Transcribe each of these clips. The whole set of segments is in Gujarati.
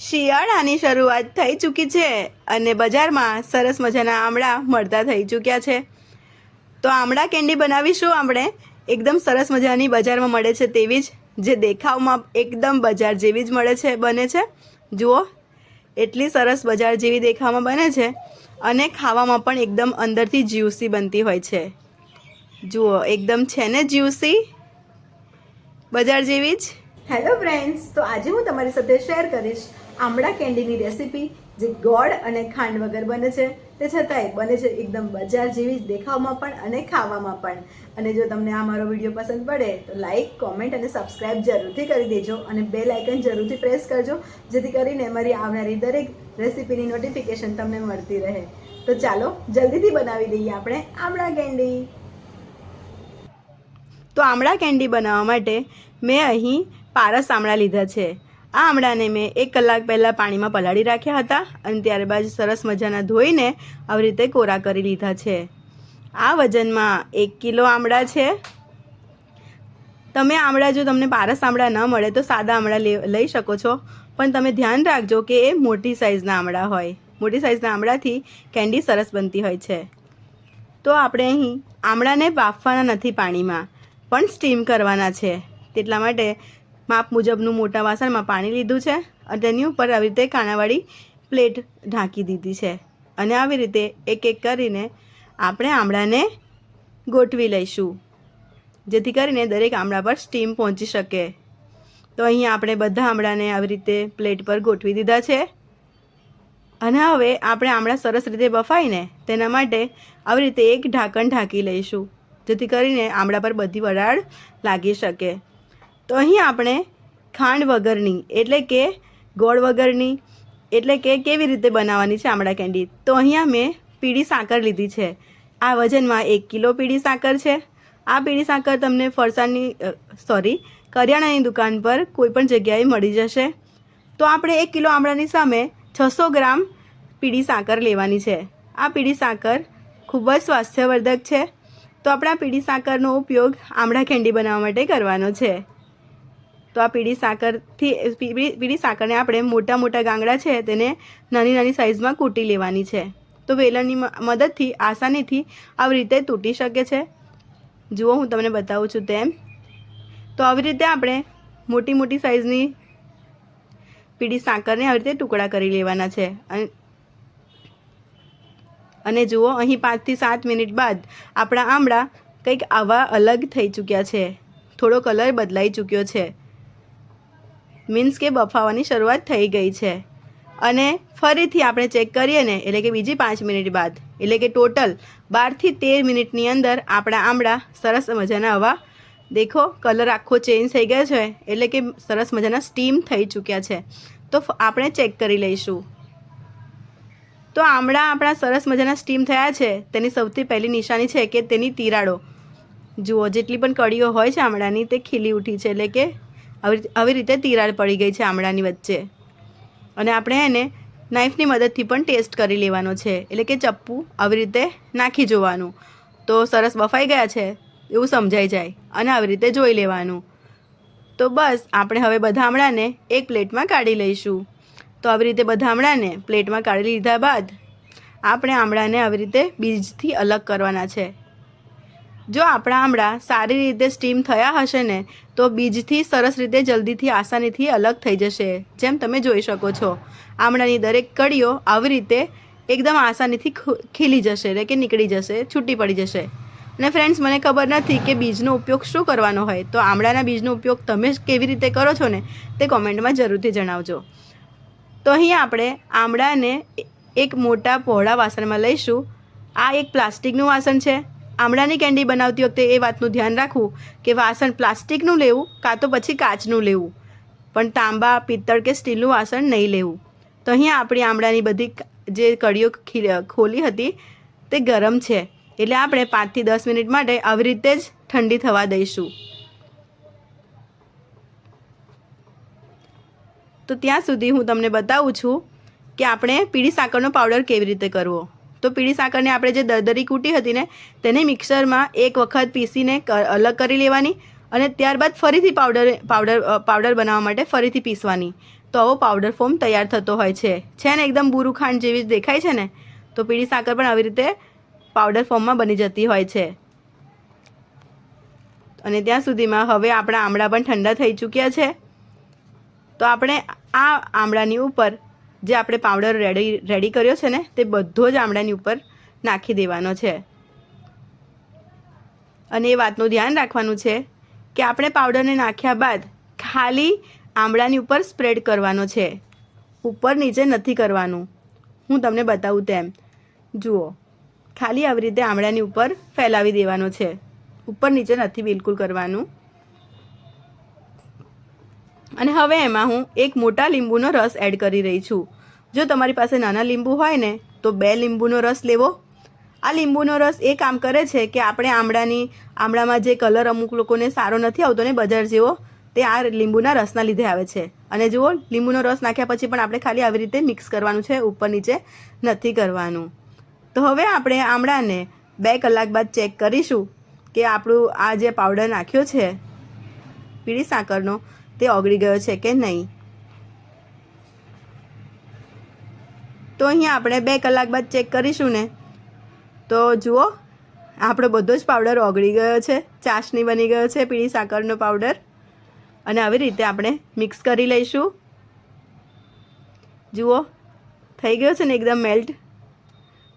શિયાળાની શરૂઆત થઈ ચૂકી છે અને બજારમાં સરસ મજાના આમળા મળતા થઈ ચૂક્યા છે। તો આમળા કેન્ડી બનાવીશું આપણે। એકદમ સરસ મજાની બજારમાં મળે છે તેવી જ, જે દેખાવમાં એકદમ બજાર જેવી જ મળે છે, બને છે। જુઓ, એટલી સરસ બજાર જેવી દેખાવમાં બને છે અને ખાવામાં પણ એકદમ અંદરથી જ્યુસી બનતી હોય છે। જુઓ, એકદમ છે ને જ્યુસી, બજાર જેવી જ। હેલો ફ્રેન્ડ્સ, તો આજે હું તમારી સાથે શેર કરીશ આમળા કેન્ડીની રેસીપી, જે ગોળ અને ખાંડ વગર બને છે, તે છતાંય બને છે એકદમ બજાર જેવી જ દેખાવમાં પણ અને ખાવામાં પણ। અને જો તમને આ મારો વિડીયો પસંદ પડે તો લાઈક, કોમેન્ટ અને સબસ્ક્રાઇબ જરૂરથી કરી દેજો અને બેલ આઇકન જરૂરથી પ્રેસ કરજો, જેથી કરીને મારી આવનારી દરેક રેસીપીની નોટિફિકેશન તમને મળતી રહે। તો ચાલો જલ્દીથી બનાવી દઈએ આપણે આમળા કેન્ડી। તો આમળા કેન્ડી બનાવવા માટે મેં અહીં પારસ આમળા લીધા છે। આ આમળાને મેં 1 કલાક પહેલાં પાણીમાં પલાળી રાખ્યા હતા અને ત્યારબાદ સરસ મજાના ધોઈને આવી રીતે કોરા કરી લીધા છે। આ વજનમાં 1 કિલો આમળા છે। તમે આમળા, જો તમને પારસ આમળા ન મળે તો સાદા આમળા લઈ શકો છો, પણ તમે ધ્યાન રાખજો કે એ મોટી સાઇઝના આમળા હોય। મોટી સાઇઝના આમળાથી કેન્ડી સરસ બનતી હોય છે। તો આપણે અહીં આમળાને બાફવાના નથી પાણીમાં, પણ સ્ટીમ કરવાના છે। તેટલા માટે માપ મુજબનું મોટા વાસણમાં પાણી લીધું છે અને તેની ઉપર આવી રીતે કાણાવાળી પ્લેટ ઢાંકી દીધી છે અને આવી રીતે એક એક કરીને આપણે આમળાને ગોઠવી લઈશું, જેથી કરીને દરેક આમળા પર સ્ટીમ પહોંચી શકે। તો અહીં આપણે બધા આમળાને આવી રીતે પ્લેટ પર ગોઠવી દીધા છે અને હવે આપણે આમળા સરસ રીતે બફાઈને તેના માટે આવી રીતે એક ઢાંકણ ઢાંકી લઈશું, જેથી કરીને આમળા પર બધી વરાળ લાગી શકે। તો અહીં આપણે ખાંડ વગરની, એટલે કે ગોળ વગરની, એટલે કે કેવી રીતે બનાવવાની છે આમળા કેન્ડી, તો અહીંયા મેં પીળી સાકર લીધી છે। આ વજનમાં 1 કિલો પીળી સાકર છે। આ પીળી સાકર તમને કરિયાણાની દુકાન પર કોઈપણ જગ્યાએ મળી જશે। તો આપણે 1 કિલો આમળાની સામે 600 ગ્રામ પીળી સાકર લેવાની છે। આ પીળી સાકર ખૂબ જ સ્વાસ્થ્યવર્ધક છે, તો આપણે આ પીળી સાકરનો ઉપયોગ આમળા કેન્ડી બનાવવા માટે કરવાનો છે। તો આ પીળી સાકરને આપણે મોટા મોટા ગાંગડા છે તેને નાની નાની સાઇઝમાં કૂટી લેવાની છે। તો વેલણની મદદથી આસાનીથી આવી રીતે તૂટી શકે છે। જુઓ, હું તમને બતાવું છું તેમ। તો આવી રીતે આપણે મોટી મોટી સાઇઝની પીળી સાકરને આવી રીતે ટુકડા કરી લેવાના છે અને જુઓ, અહીં 5 થી 7 મિનિટ બાદ આપણા આમળા કંઈક આવા અલગ થઈ ચૂક્યા છે। થોડો કલર બદલાઈ ચૂક્યો છે, મીન્સ કે બફાવાની શરૂઆત થઈ ગઈ છે। અને ફરીથી આપણે ચેક કરીએ ને, એટલે કે બીજી 5 મિનિટ બાદ, એટલે કે ટોટલ 12 થી 13 મિનિટની અંદર આપણા આમળા સરસ મજાના આવા, દેખો, કલર આખો ચેન્જ થઈ ગયો છે, એટલે કે સરસ મજાના સ્ટીમ થઈ ચૂક્યા છે। તો આપણે ચેક કરી લઈશું। તો આમળા આપણા સરસ મજાના સ્ટીમ થયા છે, તેની સૌથી પહેલી નિશાની છે કે તેની તિરાડો જુઓ, જેટલી પણ કળીઓ હોય છે આમળાની તે ખીલી ઉઠી છે, એટલે કે આવી રીતે તિરાડ પડી ગઈ છે આમળાની વચ્ચે। અને આપણે એને નાઈફની મદદથી પણ ટેસ્ટ કરી લેવાનો છે, એટલે કે ચપ્પુ આવી રીતે નાખી જોવાનું, તો સરસ બફાઈ ગયા છે એવું સમજાઈ જાય અને આવી રીતે જોઈ લેવાનું। તો બસ, આપણે હવે બધા આમળાને એક પ્લેટમાં કાઢી લઈશું। તો આવી રીતે બધા આમળાને પ્લેટમાં કાઢી લીધા બાદ આપણે આમળાને આવી રીતે બીજથી અલગ કરવાના છે। જો આપણા આમળા સારી રીતે સ્ટીમ થયા હશે ને, તો બીજથી સરસ રીતે જલ્દીથી આસાનીથી અલગ થઈ જશે। જેમ તમે જોઈ શકો છો, આમળાની દરેક કળીઓ આવી રીતે એકદમ આસાનીથી ખીલી જશે, એટલે કે નીકળી જશે, છૂટી પડી જશે। અને ફ્રેન્ડ્સ, મને ખબર નથી કે બીજનો ઉપયોગ શું કરવાનો હોય, તો આમળાના બીજનો ઉપયોગ તમે કેવી રીતે કરો છો ને, તે કોમેન્ટમાં જરૂરથી જણાવજો। તો અહીં આપણે આમળાને એક મોટા પહોળા વાસણમાં લઈશું। આ એક પ્લાસ્ટિકનું વાસણ છે। આમળાની કેન્ડી બનાવતી વખતે એ વાતનું ધ્યાન રાખવું કે વાસણ પ્લાસ્ટિકનું લેવું કાં તો પછી કાચનું લેવું, પણ તાંબા, પિત્તળ કે સ્ટીલનું વાસણ નહીં લેવું। તો અહીંયા આપણી આમળાની બધી જે કળીઓ ખોલી હતી તે ગરમ છે, એટલે આપણે 5 થી 10 મિનિટ માટે આવી રીતે જ ઠંડી થવા દઈશું। તો ત્યાં સુધી હું તમને બતાવું છું કે આપણે પીળી સાકરનો પાવડર કેવી રીતે કરવો। તો પીળી સાકરને આપણે જે દરદરી કૂટી હતી ને, તેને મિક્સરમાં એક વખત પીસીને અલગ કરી લેવાની અને ત્યારબાદ ફરીથી પાવડર બનાવવા માટે ફરીથી પીસવાની। તો આવો પાવડર ફોર્મ તૈયાર થતો હોય છે ને એકદમ બુરું ખાંડ જેવી જ દેખાય છે ને, તો પીળી સાકર પણ આવી રીતે પાવડર ફોર્મમાં બની જતી હોય છે. અને ત્યાં સુધીમાં હવે આપણા આમળા પણ ઠંડા થઈ ચૂક્યા છે. તો આપણે આ આમળાની ઉપર જે આપણે પાવડર રેડી કર્યો છે ને, તે બધો જ આમળાની ઉપર નાખી દેવાનો છે. અને એ વાતનું ધ્યાન રાખવાનું છે કે આપણે પાવડરને નાખ્યા બાદ ખાલી આમળાની ઉપર સ્પ્રેડ કરવાનો છે, ઉપર નીચે નથી કરવાનું. હું તમને બતાવું તેમ જુઓ, ખાલી આવી રીતે આમળાની ઉપર ફેલાવી દેવાનો છે, ઉપર નીચે નથી બિલકુલ કરવાનું. અને હવે એમાં હું એક મોટા લીંબુનો રસ એડ કરી રહી છું. જો તમારી પાસે નાના લીંબુ હોય ને તો 2 લીંબુનો રસ લેવો. આ લીંબુનો રસ એ કામ કરે છે કે આપણે આમળામાં જે કલર અમુક લોકોને સારો નથી આવતો ને બજાર જેવો, તે આ લીંબુના રસના લીધે આવે છે. અને જુઓ, લીંબુનો રસ નાખ્યા પછી પણ આપણે ખાલી આવી રીતે મિક્સ કરવાનું છે, ઉપર નીચે નથી કરવાનું. તો હવે આપણે આમળાને 2 કલાક બાદ ચેક કરીશું કે આપણું આ જે પાવડર નાખ્યો છે પીળી સાકરનો, તે ઓગળી ગયો છે કે નહીં. તો અહીંયા આપણે 2 કલાક બાદ ચેક કરીશું ને, તો જુઓ આપણો બધો જ પાવડર ઓગળી ગયો છે, ચાસણી બની ગયો છે પીળી સાકરનો પાવડર. અને આવી રીતે આપણે મિક્સ કરી લઈશું. જુઓ, થઈ ગયો છે ને એકદમ મેલ્ટ.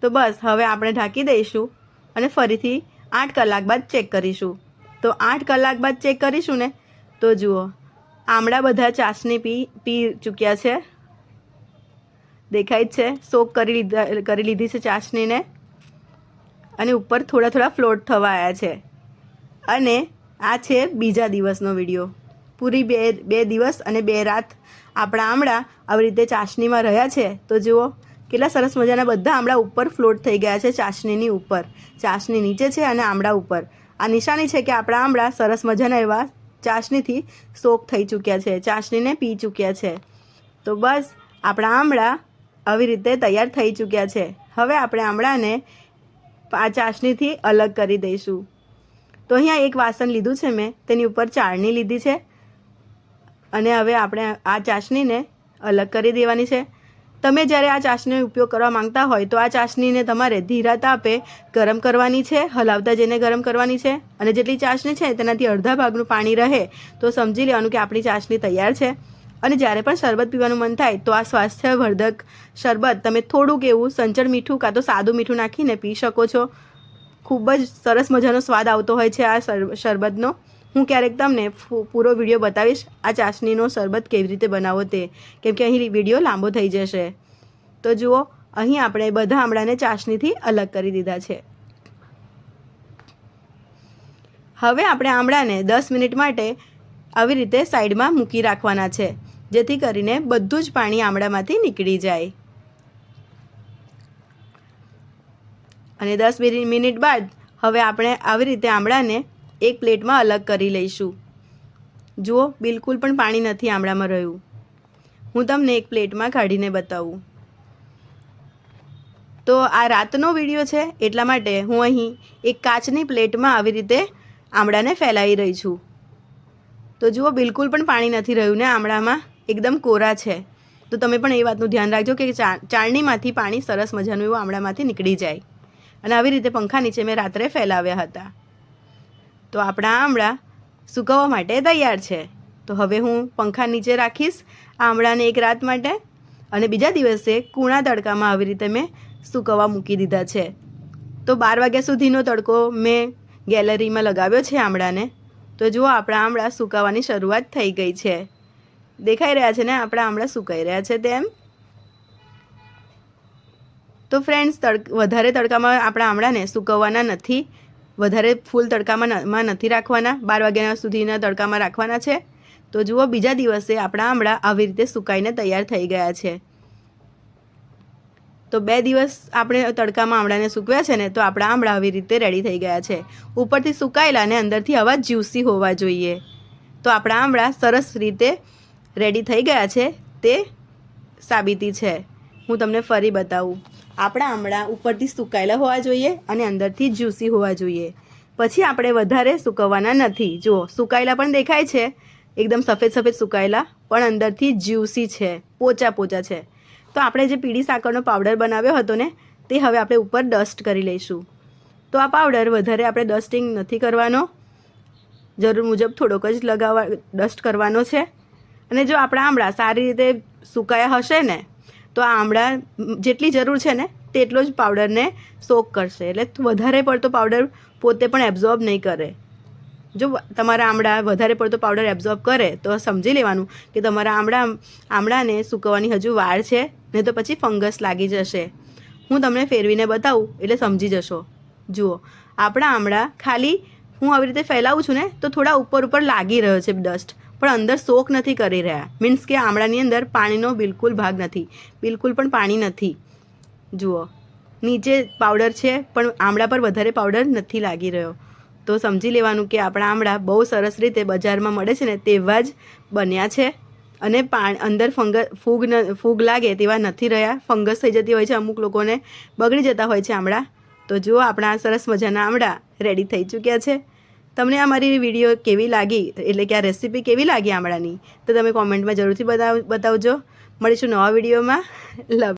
તો બસ હવે આપણે ઢાંકી દઈશું અને ફરીથી 8 કલાક બાદ ચેક કરીશું. તો 8 કલાક બાદ ચેક કરીશું ને, તો જુઓ આમળા બધા ચાસણી પી ચૂક્યા છે, દેખાય જ છે. સોક કરી લીધી છે ચાસણીને, અને ઉપર થોડા થોડા ફ્લોટ થવા આવ્યા છે. અને આ છે બીજા દિવસનો વિડીયો. પૂરી બે દિવસ અને 2 રાત આપણા આમળા આવી રીતે ચાસણીમાં રહ્યા છે. તો જુઓ કેટલા સરસ મજાના બધા આમળા ઉપર ફ્લોટ થઈ ગયા છે, ચાસણીની ઉપર. ચાસણી નીચે છે અને આમળા ઉપર. આ નિશાની છે કે આપણા આમળા સરસ મજાના એવા ચાસણીથી સોક થઈ ચૂક્યા છે, ચાસણીને પી ચૂક્યા છે. તો બસ આપણા આમળા આવી રીતે તૈયાર થઈ ચૂક્યા છે. હવે આપણે આમળાને આ ચાસણીથી અલગ કરી દઈશું. તો અહીંયા એક વાસણ લીધું છે મેં, તેની ઉપર ચાળણી લીધી છે. અને હવે આપણે આ ચાસણીને અલગ કરી દેવાની છે. તમે જ્યારે આ ચાસણીનો ઉપયોગ કરવા માંગતા હોય તો આ ચાસણીને તમારે ધીરા તાપે ગરમ કરવાની છે, હલાવતા જઈને ગરમ કરવાની છે. અને જેટલી ચાસણી છે તેનાથી અડધા ભાગનું પાણી રહે તો સમજી લેવાનું કે આપણી ચાસણી તૈયાર છે. અને જ્યારે પણ શરબત પીવાનું મન થાય તો આ સ્વાસ્થ્યવર્ધક શરબત તમે થોડુંક એવું સંચળ મીઠું કાં તો સાદું મીઠું નાખીને પી શકો છો. ખૂબ જ સરસ મજાનો સ્વાદ આવતો હોય છે આ શરબતનો. હું ક્યારેક તમને પૂરો વિડીયો બતાવીશ આ ચાસણીનો શરબત કેવી રીતે બનાવો તે, કેમ કે અહીં વિડીયો લાંબો થઈ જશે. તો જુઓ, અહીં આપણે બધા આમળાને ચાસણીથી અલગ કરી દીધા છે. હવે આપણે આમળાને 10 મિનિટ માટે આવી રીતે સાઈડમાં મૂકી રાખવાના છે, જેથી કરીને બધું જ પાણી આમળામાંથી નીકળી જાય. અને 10 મિનિટ બાદ હવે આપણે આવી રીતે આમળાને એક પ્લેટમાં અલગ કરી લઈશું. જુઓ, બિલકુલ પણ પાણી નથી આમળામાં રહ્યું. હું તમને એક પ્લેટમાં કાઢીને બતાવું. તો આ રાતનો વિડીયો છે એટલા માટે હું અહીં એક કાચની પ્લેટમાં આવી રીતે આમળાને ફેલાવી રહી છું. તો જુઓ, બિલકુલ પણ પાણી નથી રહ્યું ને આમળામાં, એકદમ કોરા છે. તો તમે પણ એ વાતનું ધ્યાન રાખજો કે ચાળણીમાંથી પાણી સરસ મજાનું એવું આમળામાંથી નીકળી જાય. અને આવી રીતે પંખા નીચે મેં રાત્રે ફેલાવ્યા હતા. તો આપણા આમળા સૂકવવા માટે તૈયાર છે. તો હવે હું પંખા નીચે રાખીશ આમળાને એક રાત માટે, અને બીજા દિવસે કૂણા તડકામાં આવી રીતે મેં સૂકવવા મૂકી દીધા છે. તો 12 વાગ્યા સુધીનો તડકો મેં ગેલેરીમાં લગાવ્યો છે આમળાને. તો જુઓ, આપણા આમળા સુકાવાની શરૂઆત થઈ ગઈ છે. દેખાઈ રહ્યા છે ને આપણા આમળા સુકાઈ રહ્યા છે તેમ. તો ફ્રેન્ડ્સ, વધારે તડકામાં આપણા આમળાને સૂકવવાના નથી, વધારે ફૂલ તડકામાં નથી રાખવાના, 12 વાગ્યા સુધીના તડકામાં રાખવાના છે. તો જુઓ, બીજા દિવસે આપણા આમળા આવી રીતે સુકાઈને તૈયાર થઈ ગયા છે. તો 2 દિવસ આપણે તડકામાં આમળાને સૂકવ્યા છે ને, તો આપણા આમળા આવી રીતે રેડી થઈ ગયા છે. ઉપરથી સુકાયેલા અને અંદરથી આવા જ્યુસી હોવા જોઈએ. તો આપણા આમળા સરસ રીતે રેડી થઈ ગયા છે, તે સાબિતી છે. હું તમને ફરી બતાવું. આપણા આમળા ઉપરથી સુકાયેલા હોવા જોઈએ અને અંદરથી જ્યુસી હોવા જોઈએ. પછી આપણે વધારે સૂકવવાના નથી. જુઓ, સુકાયેલા પણ દેખાય છે, એકદમ સફેદ સફેદ સુકાયેલા પણ અંદરથી જ્યુસી છે, પોચા પોચા છે. તો આપણે જે પીળી સાકરનો પાવડર બનાવ્યો હતો ને તે હવે આપણે ઉપર ડસ્ટ કરી લઈશું. તો આ પાવડર વધારે આપણે ડસ્ટિંગ નથી કરવાનો, જરૂર મુજબ થોડોક જ ડસ્ટ કરવાનો છે. અને જો આપણા આમળા સારી રીતે સુકાયા હશે ને તો આ આમળા જેટલી જરૂર છે ને તેટલો જ પાવડરને સોક કરશે, એટલે વધારે પડતો પાવડર પોતે પણ એબ્ઝોર્બ નહીં કરે. જો તમારા આમળા વધારે પડતો પાવડર એબ્ઝોર્બ કરે તો સમજી લેવાનું કે તમારા આમળાને સૂકવવાની હજુ વાર છે, નહીં તો પછી ફંગસ લાગી જશે. હું તમને ફેરવીને બતાવું એટલે સમજી જશો. જુઓ, આપણા આમળા ખાલી હું આવી રીતે ફેલાવું છું ને તો થોડા ઉપર લાગી રહ્યો છે ડસ્ટ, પણ અંદર સોક નથી કરી રહ્યા. મીન્સ કે આમળાની અંદર પાણીનો બિલકુલ ભાગ નથી, બિલકુલ પણ પાણી નથી. જુઓ, નીચે પાવડર છે પણ આમળા પર વધારે પાવડર નથી લાગી રહ્યો. તો સમજી લેવાનું કે આપણા આમળા બહુ સરસ રીતે બજારમાં મળે છે ને તેવા જ બન્યા છે અને અંદર ફૂગ લાગે તેવા નથી રહ્યા. ફંગસ થઈ જતી હોય છે, અમુક લોકોને બગડી જતા હોય છે આમળા. તો જુઓ, આપણા સરસ મજાના આમળા રેડી થઈ ચૂક્યા છે. તમને આ મારી વિડીયો કેવી લાગી, એટલે કે આ રેસીપી કેવી લાગી આમળાની, તો તમે કોમેન્ટમાં જરૂરથી બતાવજો. મળીશું નવા વિડીયોમાં. લવ.